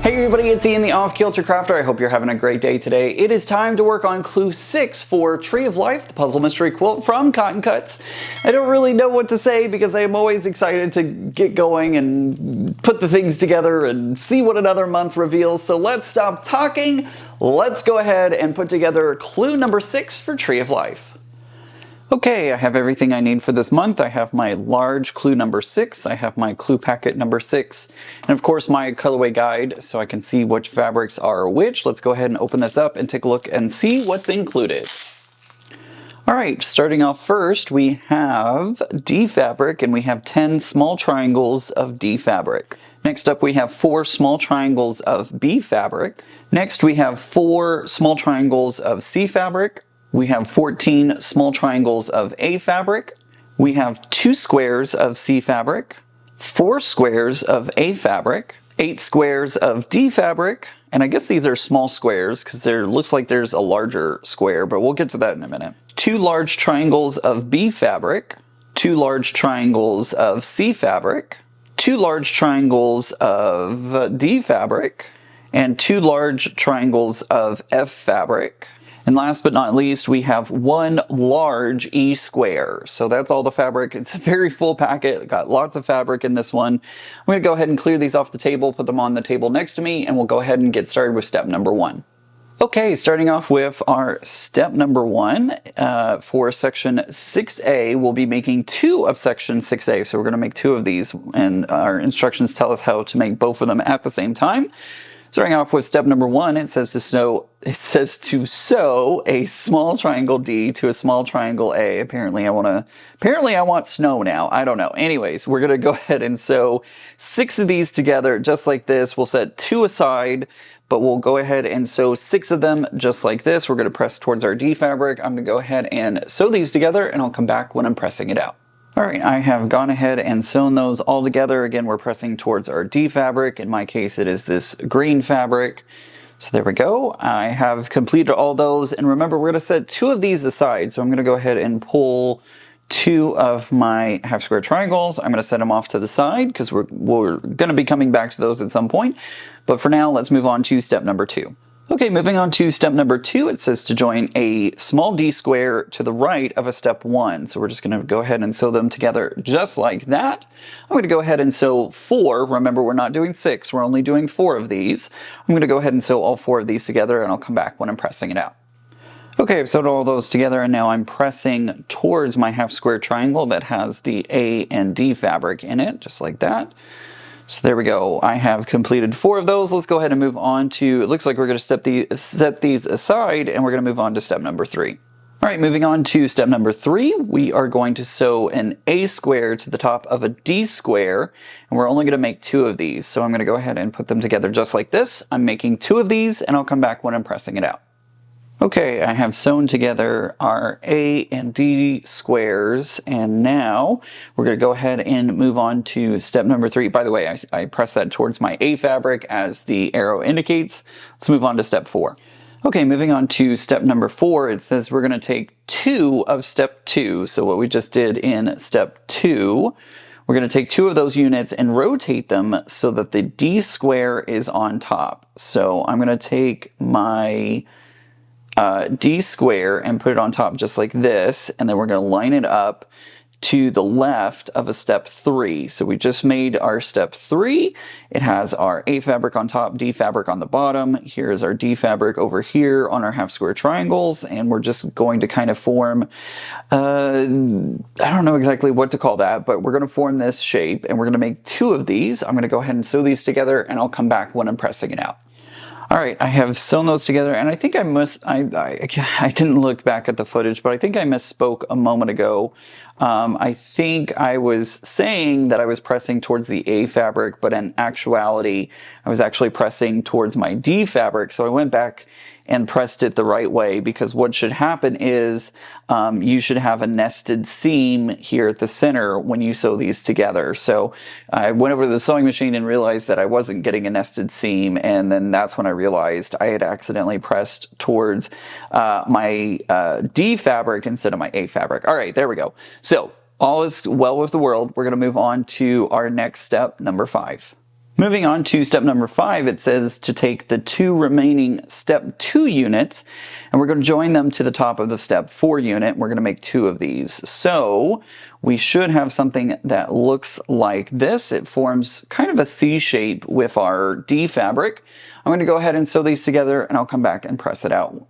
Hey everybody, it's Ian the Off Kilter Crafter. I hope you're having a great day today. It is time to work on clue 6 for Tree of Life, the puzzle mystery quilt from Cotton Cuts. I don't really know what to say because I am always excited to get going and put the things together and see what another month reveals. So let's stop talking. Let's go ahead and put together clue number 6 for Tree of Life. Okay, I have everything I need for this month. I have my large clue number 6, I have my clue packet number 6, and of course my colorway guide so I can see which fabrics are which. Let's go ahead and open this up and take a look and see what's included. Alright, starting off first, we have D fabric and we have 10 small triangles of D fabric. Next up we have 4 small triangles of B fabric. Next we have 4 small triangles of C fabric. We have 14 small triangles of A fabric. We have 2 squares of C fabric, 4 squares of A fabric, 8 squares of D fabric, and I guess these are small squares because there looks like there's a larger square, but we'll get to that in a minute. 2 large triangles of B fabric, 2 large triangles of C fabric, 2 large triangles of D fabric, and 2 large triangles of F fabric. And last but not least, we have 1 large E square. So that's all the fabric. It's a very full packet. Got lots of fabric in this one. I'm going to go ahead and clear these off the table, put them on the table next to me, and we'll go ahead and get started with step number 1. Okay, starting off with our step number 1 for section 6A, we'll be making 2 of section 6A. So we're going to make 2 of these, and our instructions tell us how to make both of them at the same time. Starting off with step number 1, it says to sew a small triangle D to a small triangle A. Apparently I want snow now. I don't know. Anyways, we're gonna go ahead and sew 6 of these together just like this. We'll set 2 aside, but we'll go ahead and sew 6 of them just like this. We're gonna press towards our D fabric. I'm gonna go ahead and sew these together and I'll come back when I'm pressing it out. Alright, I have gone ahead and sewn those all together. Again, we're pressing towards our D fabric. In my case, it is this green fabric. So there we go. I have completed all those. And remember, we're going to set 2 of these aside. So I'm going to go ahead and pull 2 of my half square triangles. I'm going to set them off to the side because we're going to be coming back to those at some point. But for now, let's move on to step number 2. Okay, moving on to step number 2, it says to join a small D square to the right of a step 1. So we're just going to go ahead and sew them together just like that. I'm going to go ahead and sew 4. Remember, we're not doing 6, we're only doing 4 of these. I'm going to go ahead and sew all 4 of these together and I'll come back when I'm pressing it out. Okay, I've sewed all those together and now I'm pressing towards my half square triangle that has the A and D fabric in it, just like that. So there we go. I have completed 4 of those. Let's go ahead and move on to, it looks like we're going to set these aside and we're going to move on to step number 3. All right, moving on to step number 3, we are going to sew an A square to the top of a D square, and we're only going to make 2 of these. So I'm going to go ahead and put them together just like this. I'm making 2 of these and I'll come back when I'm pressing it out. Okay, I have sewn together our A and D squares, and now we're going to go ahead and move on to step number 3. By the way, I press that towards my A fabric as the arrow indicates. Let's move on to step 4. Okay, moving on to step number 4, it says we're going to take 2 of step 2. So what we just did in step 2, we're going to take 2 of those units and rotate them so that the D square is on top. So I'm going to take my D square and put it on top just like this, and then we're going to line it up to the left of a step 3. So we just made our step 3. It has our A fabric on top, D fabric on the bottom. Here's our D fabric over here on our half square triangles, and we're just going to kind of form, I don't know exactly what to call that, but we're going to form this shape, and we're going to make 2 of these. I'm going to go ahead and sew these together, and I'll come back when I'm pressing it out. Alright, I have sewn those together, and I think I didn't look back at the footage, but I think I misspoke a moment ago. I think I was saying that I was pressing towards the A fabric, but in actuality, I was actually pressing towards my D fabric, so I went back and pressed it the right way, because what should happen is you should have a nested seam here at the center when you sew these together. So I went over to the sewing machine and realized that I wasn't getting a nested seam, and then that's when I realized I had accidentally pressed towards my D fabric instead of my A fabric. All right, there we go. So all is well with the world. We're going to move on to our next step, number 5. Moving on to step number 5, it says to take the 2 remaining step 2 units and we're going to join them to the top of the step 4 unit. We're going to make 2 of these. So we should have something that looks like this. It forms kind of a C shape with our D fabric. I'm going to go ahead and sew these together and I'll come back and press it out.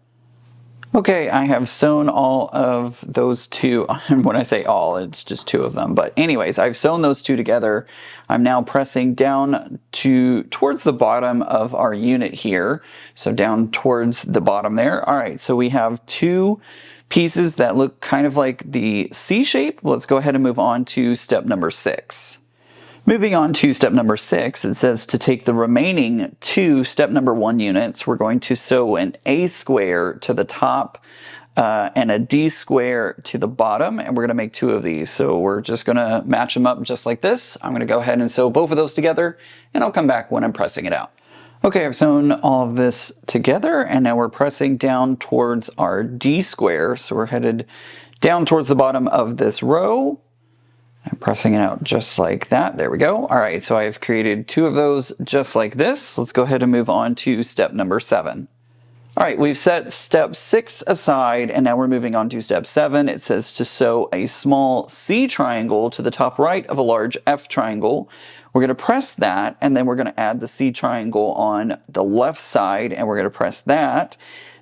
Okay, I have sewn all of those 2, and when I say all, it's just 2 of them. But anyways, I've sewn those 2 together. I'm now pressing down towards the bottom of our unit here. So down towards the bottom there. All right, so we have 2 pieces that look kind of like the C shape. Let's go ahead and move on to step number 6. Moving on to step number 6, it says to take the remaining 2 step number 1 units, we're going to sew an A square to the top and a D square to the bottom, and we're going to make 2 of these. So we're just going to match them up just like this. I'm going to go ahead and sew both of those together, and I'll come back when I'm pressing it out. Okay, I've sewn all of this together, and now we're pressing down towards our D square. So we're headed down towards the bottom of this row. I'm pressing it out just like that. There we go. All right, so I've created 2 of those just like this. Let's go ahead and move on to step number 7. All right, we've set step 6 aside, and now we're moving on to step 7. It says to sew a small C triangle to the top right of a large F triangle. We're going to press that, and then we're going to add the C triangle on the left side, and we're going to press that.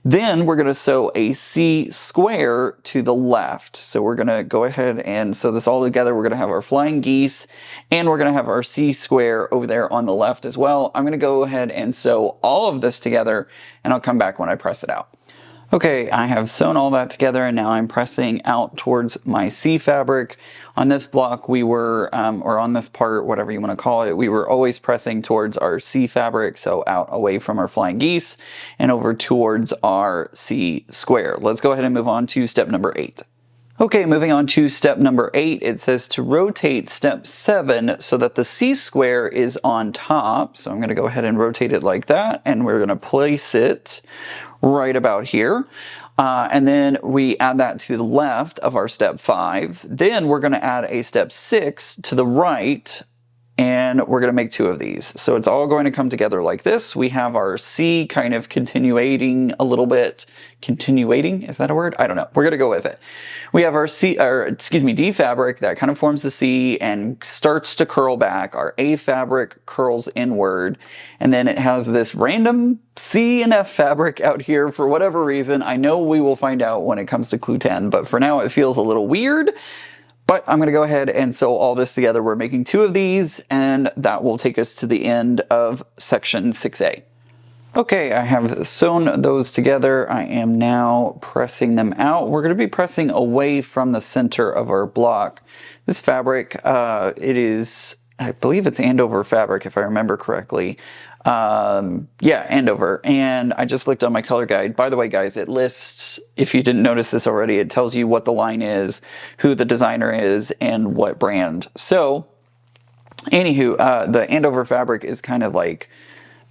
Then we're going to sew a C square to the left. So we're going to go ahead and sew this all together. We're going to have our flying geese and we're going to have our C square over there on the left as well. I'm going to go ahead and sew all of this together and I'll come back when I press it out. Okay, I have sewn all that together and now I'm pressing out towards my C fabric. On this block we were, or on this part, whatever you want to call it, we were always pressing towards our C fabric, so out away from our flying geese and over towards our C square. Let's go ahead and move on to step number 8. Okay, moving on to step number 8, it says to rotate step 7 so that the C square is on top. So I'm going to go ahead and rotate it like that, and we're going to place it right about here. And then we add that to the left of our step 5. Then we're going to add a step 6 to the right, and we're going to make 2 of these. So it's all going to come together like this. We have our C kind of continuating a little bit. Continuating? Is that a word? I don't know. We're going to go with it. We have our D fabric that kind of forms the C and starts to curl back. Our A fabric curls inward. And then it has this random C and F fabric out here for whatever reason. I know we will find out when it comes to clue 10, but for now it feels a little weird. But I'm going to go ahead and sew all this together. We're making 2 of these, and that will take us to the end of section 6A. Okay, I have sewn those together. I am now pressing them out. We're going to be pressing away from the center of our block. This fabric, it is, I believe it's Andover fabric if I remember correctly. Yeah, Andover. And I just looked on my color guide. By the way, guys, it lists, if you didn't notice this already, it tells you what the line is, who the designer is, and what brand. So, anywho, the Andover fabric is kind of like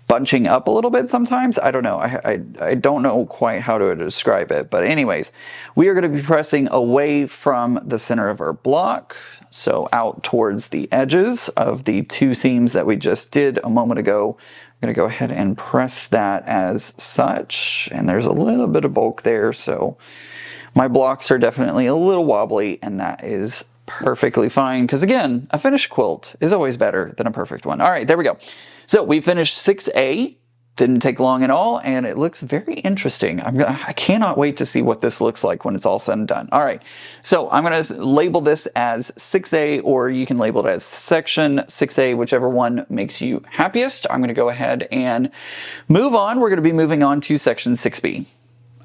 bunching up a little bit sometimes. I don't know. I don't know quite how to describe it. But anyways, we are going to be pressing away from the center of our block. So out towards the edges of the 2 seams that we just did a moment ago. I'm going to go ahead and press that as such. And there's a little bit of bulk there. So my blocks are definitely a little wobbly, and that is perfectly fine. Because again, a finished quilt is always better than a perfect one. All right, there we go. So we finished 6A, didn't take long at all, and it looks very interesting. I cannot wait to see what this looks like when it's all said and done. All right, so I'm going to label this as 6A, or you can label it as section 6A, whichever one makes you happiest. I'm going to go ahead and move on. We're going to be moving on to section 6B.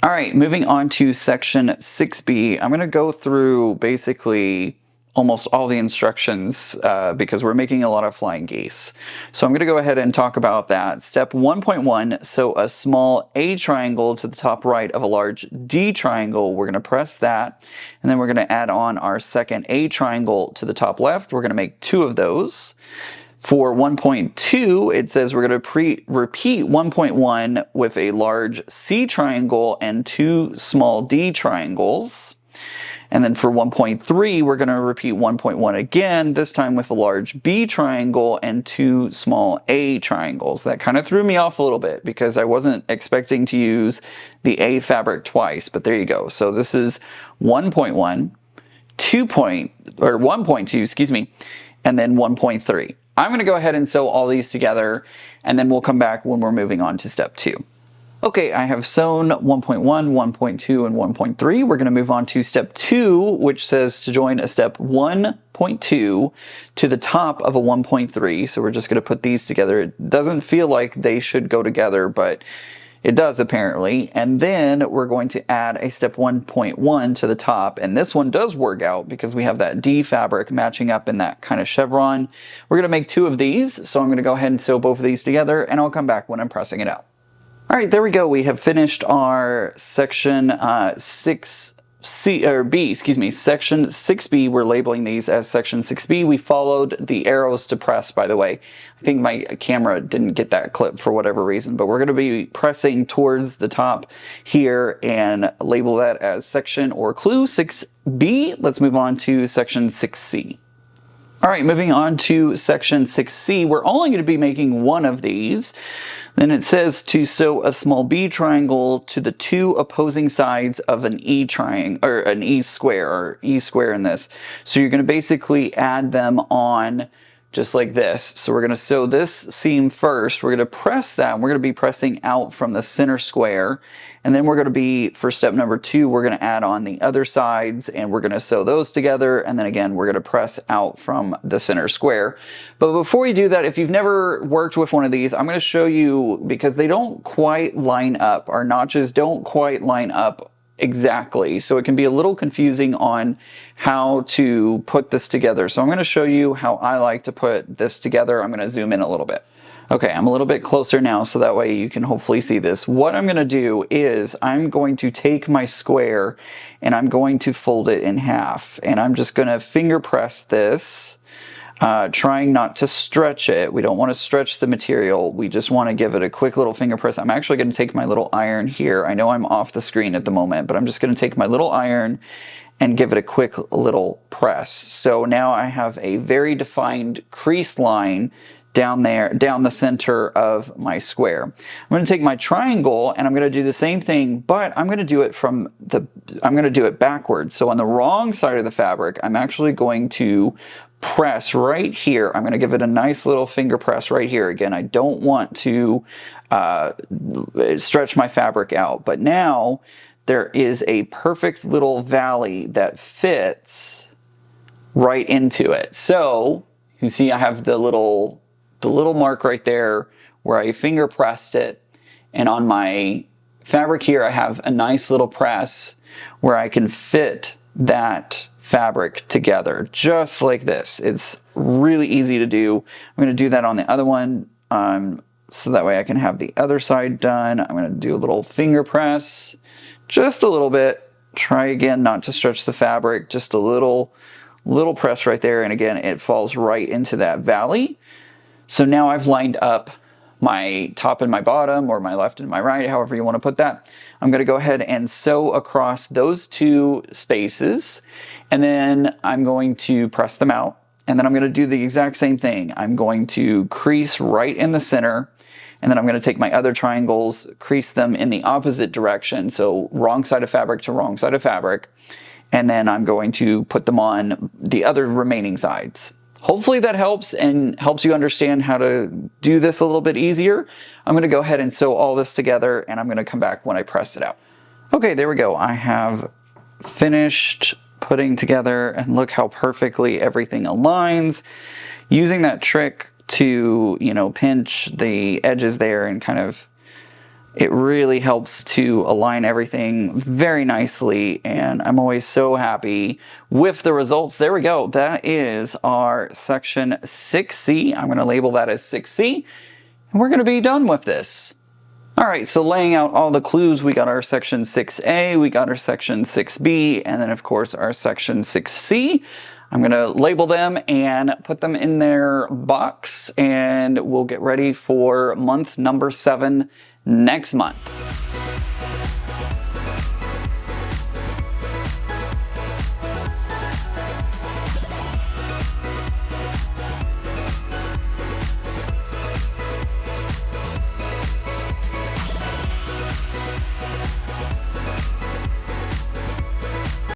All right, moving on to section 6B, I'm going to go through basically almost all the instructions because we're making a lot of flying geese. So I'm going to go ahead and talk about that. Step 1.1, sew a small A triangle to the top right of a large D triangle. We're going to press that, and then we're going to add on our second A triangle to the top left. We're going to make 2 of those. For 1.2, it says we're going to repeat 1.1 with a large C triangle and 2 small D triangles. And then for 1.3, we're going to repeat 1.1 again, this time with a large B triangle and 2 small A triangles. That kind of threw me off a little bit because I wasn't expecting to use the A fabric twice, but there you go. So this is 1.1, 1.2, excuse me, and then 1.3. I'm going to go ahead and sew all these together, and then we'll come back when we're moving on to step 2. Okay, I have sewn 1.1, 1.2, and 1.3. We're going to move on to step 2, which says to join a step 1.2 to the top of a 1.3. So we're just going to put these together. It doesn't feel like they should go together, but it does apparently. And then we're going to add a step 1.1 to the top. And this one does work out because we have that D fabric matching up in that kind of chevron. We're going to make 2 of these. So I'm going to go ahead and sew both of these together, and I'll come back when I'm pressing it out. All right, there we go. We have finished our section 6C, or B, excuse me, section 6B. We're labeling these as section 6B. We followed the arrows to press, by the way. I think my camera didn't get that clip for whatever reason, but we're going to be pressing towards the top here and label that as section or clue 6B. Let's move on to section 6C. All right, moving on to section 6C, we're only going to be making 1 of these. Then it says to sew a small B triangle to the 2 opposing sides of an E triangle, or an E square in this. So you're going to basically add them on just like this. So we're going to sew this seam first. We're going to press that. We're going to be pressing out from the center square. And then we're going to be, for step number 2, we're going to add on the other sides and we're going to sew those together. And then again, we're going to press out from the center square. But before you do that, if you've never worked with one of these, I'm going to show you, because they don't quite line up. Our notches don't quite line up exactly. So it can be a little confusing on how to put this together. So I'm going to show you how I like to put this together. I'm going to zoom in a little bit. Okay, I'm a little bit closer now so that way you can hopefully see this. What I'm going to do is I'm going to take my square and I'm going to fold it in half. And I'm just going to finger press this, trying not to stretch it. We don't want to stretch the material. We just want to give it a quick little finger press. I'm actually going to take my little iron here. I know I'm off the screen at the moment, but I'm just going to take my little iron and give it a quick little press. So now I have a very defined crease line down there, down the center of my square. I'm going to take my triangle and I'm going to do the same thing, but I'm going to do it I'm going to do it backwards. So on the wrong side of the fabric, I'm actually going to press right here. I'm going to give it a nice little finger press right here. Again, I don't want to stretch my fabric out, but now there is a perfect little valley that fits right into it. So you see I have the little mark right there where I finger pressed it, and on my fabric here I have a nice little press where I can fit that fabric together just like this. It's really easy to do. I'm going to do that on the other one so that way I can have the other side done. I'm going to do a little finger press, just a little bit. Try again not to stretch the fabric, just a little press right there, and again it falls right into that valley. So now I've lined up my top and my bottom, or my left and my right, however you want to put that. I'm going to go ahead and sew across those 2 spaces, and then I'm going to press them out, and then I'm going to do the exact same thing. I'm going to crease right in the center, and then I'm going to take my other triangles, crease them in the opposite direction, so wrong side of fabric to wrong side of fabric, and then I'm going to put them on the other remaining sides. Hopefully that helps and helps you understand how to do this a little bit easier. I'm going to go ahead and sew all this together, and I'm going to come back when I press it out. Okay, there we go. I have finished putting together, and look how perfectly everything aligns. Using that trick to, pinch the edges there and kind of, it really helps to align everything very nicely, and I'm always so happy with the results. There we go. That is our section 6C. I'm going to label that as 6C, and we're going to be done with this. All right, so laying out all the clues, we got our section 6A, we got our section 6B, and then of course our section 6C. I'm going to label them and put them in their box, and we'll get ready for month number 7 next month.